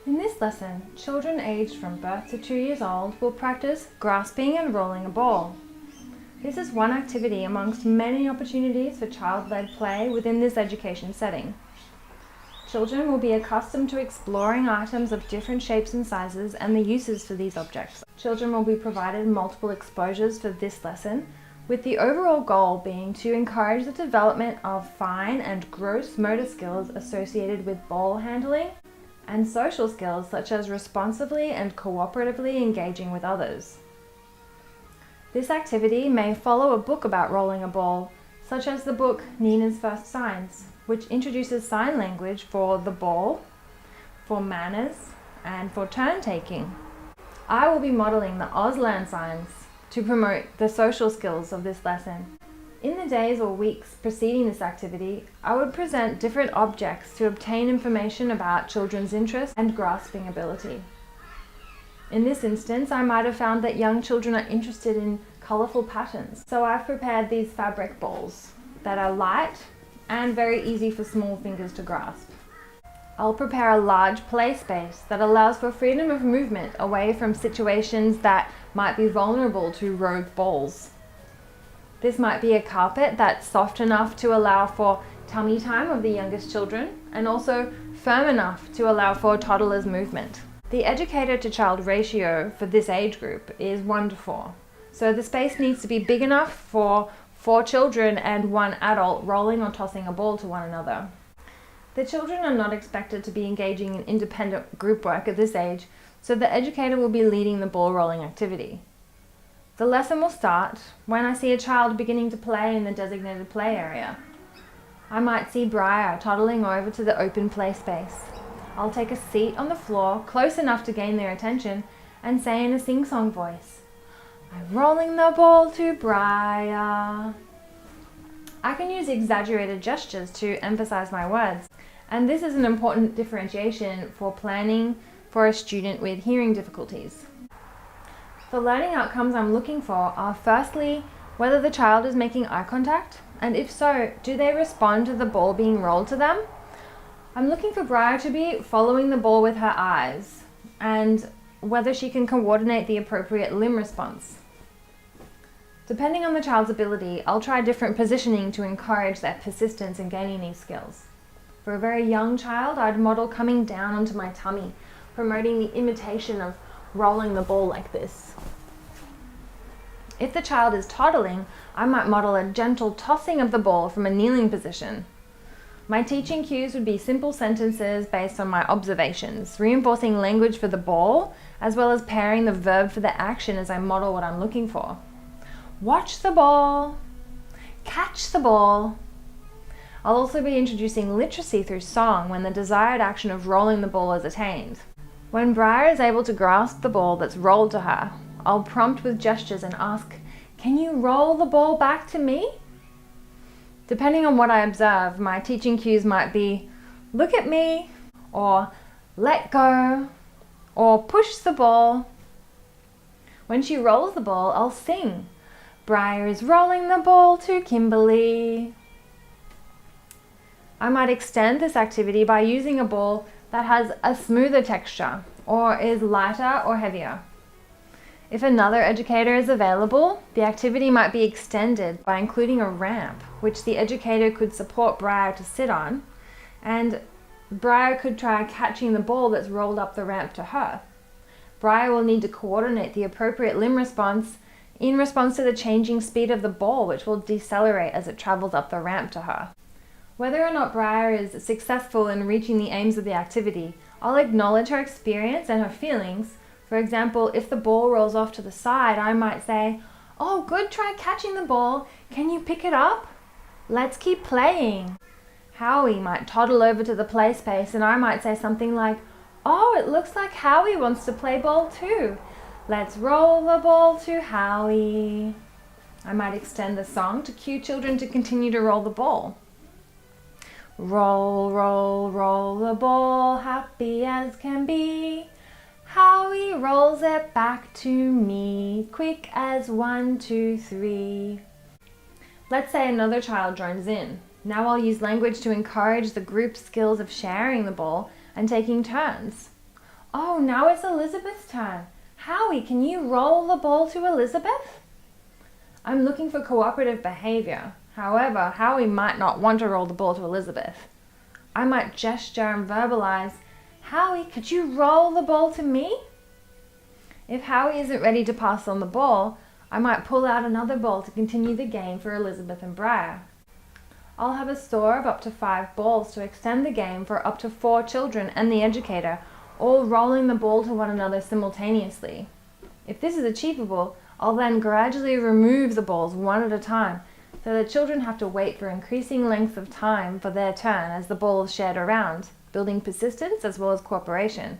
In this lesson, children aged from birth to 2 years old will practice grasping and rolling a ball. This is one activity amongst many opportunities for child-led play within this education setting. Children will be accustomed to exploring items of different shapes and sizes and the uses for these objects. Children will be provided multiple exposures for this lesson, with the overall goal being to encourage the development of fine and gross motor skills associated with ball handling and social skills such as responsively and cooperatively engaging with others. This activity may follow a book about rolling a ball, such as the book Nina's First Signs, which introduces sign language for the ball, for manners, and for turn taking. I will be modelling the Auslan signs to promote the social skills of this lesson. In the days or weeks preceding this activity, I would present different objects to obtain information about children's interest and grasping ability. In this instance, I might have found that young children are interested in colourful patterns, so I've prepared these fabric balls that are light and very easy for small fingers to grasp. I'll prepare a large play space that allows for freedom of movement away from situations that might be vulnerable to rogue balls. This might be a carpet that's soft enough to allow for tummy time of the youngest children and also firm enough to allow for toddlers' movement. The educator to child ratio for this age group is 1 to 4. So the space needs to be big enough for 4 children and 1 adult rolling or tossing a ball to one another. The children are not expected to be engaging in independent group work at this age, so the educator will be leading the ball rolling activity. The lesson will start when I see a child beginning to play in the designated play area. I might see Briar toddling over to the open play space. I'll take a seat on the floor close enough to gain their attention and say in a sing-song voice, "I'm rolling the ball to Briar." I can use exaggerated gestures to emphasize my words, and this is an important differentiation for planning for a student with hearing difficulties. The learning outcomes I'm looking for are firstly, whether the child is making eye contact, and if so, do they respond to the ball being rolled to them? I'm looking for Briar to be following the ball with her eyes, and whether she can coordinate the appropriate limb response. Depending on the child's ability, I'll try different positioning to encourage their persistence in gaining these skills. For a very young child, I'd model coming down onto my tummy, promoting the imitation of rolling the ball like this. If the child is toddling, I might model a gentle tossing of the ball from a kneeling position. My teaching cues would be simple sentences based on my observations, reinforcing language for the ball, as well as pairing the verb for the action as I model what I'm looking for. Watch the ball. Catch the ball. I'll also be introducing literacy through song when the desired action of rolling the ball is attained. When Briar is able to grasp the ball that's rolled to her, I'll prompt with gestures and ask, "Can you roll the ball back to me?" Depending on what I observe, my teaching cues might be, "Look at me," or "Let go," or "Push the ball." When she rolls the ball, I'll sing, "Briar is rolling the ball to Kimberly." I might extend this activity by using a ball that has a smoother texture or is lighter or heavier. If another educator is available, the activity might be extended by including a ramp, which the educator could support Briar to sit on, and Briar could try catching the ball that's rolled up the ramp to her. Briar will need to coordinate the appropriate limb response in response to the changing speed of the ball, which will decelerate as it travels up the ramp to her. Whether or not Briar is successful in reaching the aims of the activity, I'll acknowledge her experience and her feelings. For example, if the ball rolls off to the side, I might say, "Oh, good try catching the ball. Can you pick it up? Let's keep playing." Howie might toddle over to the play space and I might say something like, "Oh, it looks like Howie wants to play ball too. Let's roll the ball to Howie." I might extend the song to cue children to continue to roll the ball. Roll, roll, roll the ball, happy as can be. Howie rolls it back to me, quick as 1, 2, 3. Let's say another child joins in. Now I'll use language to encourage the group skills of sharing the ball and taking turns. Oh, now it's Elizabeth's turn. Howie, can you roll the ball to Elizabeth? I'm looking for cooperative behavior. However, Howie might not want to roll the ball to Elizabeth. I might gesture and verbalize, Howie, could you roll the ball to me? If Howie isn't ready to pass on the ball, I might pull out another ball to continue the game for Elizabeth and Briar. I'll have a store of up to 5 balls to extend the game for up to 4 children and the educator, all rolling the ball to one another simultaneously. If this is achievable, I'll then gradually remove the balls one at a time, so the children have to wait for increasing lengths of time for their turn as the ball is shared around, building persistence as well as cooperation.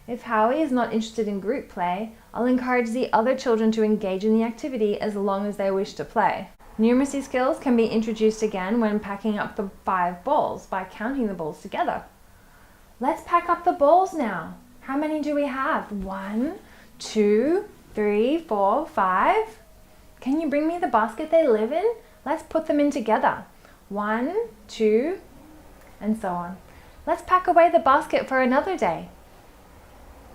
If Howie is not interested in group play, I'll encourage the other children to engage in the activity as long as they wish to play. Numeracy skills can be introduced again when packing up the 5 balls by counting the balls together. Let's pack up the balls now. How many do we have? 1, 2, 3, 4, 5. Can you bring me the basket they live in? Let's put them in together. 1, 2, and so on. Let's pack away the basket for another day.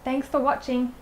Thanks for watching.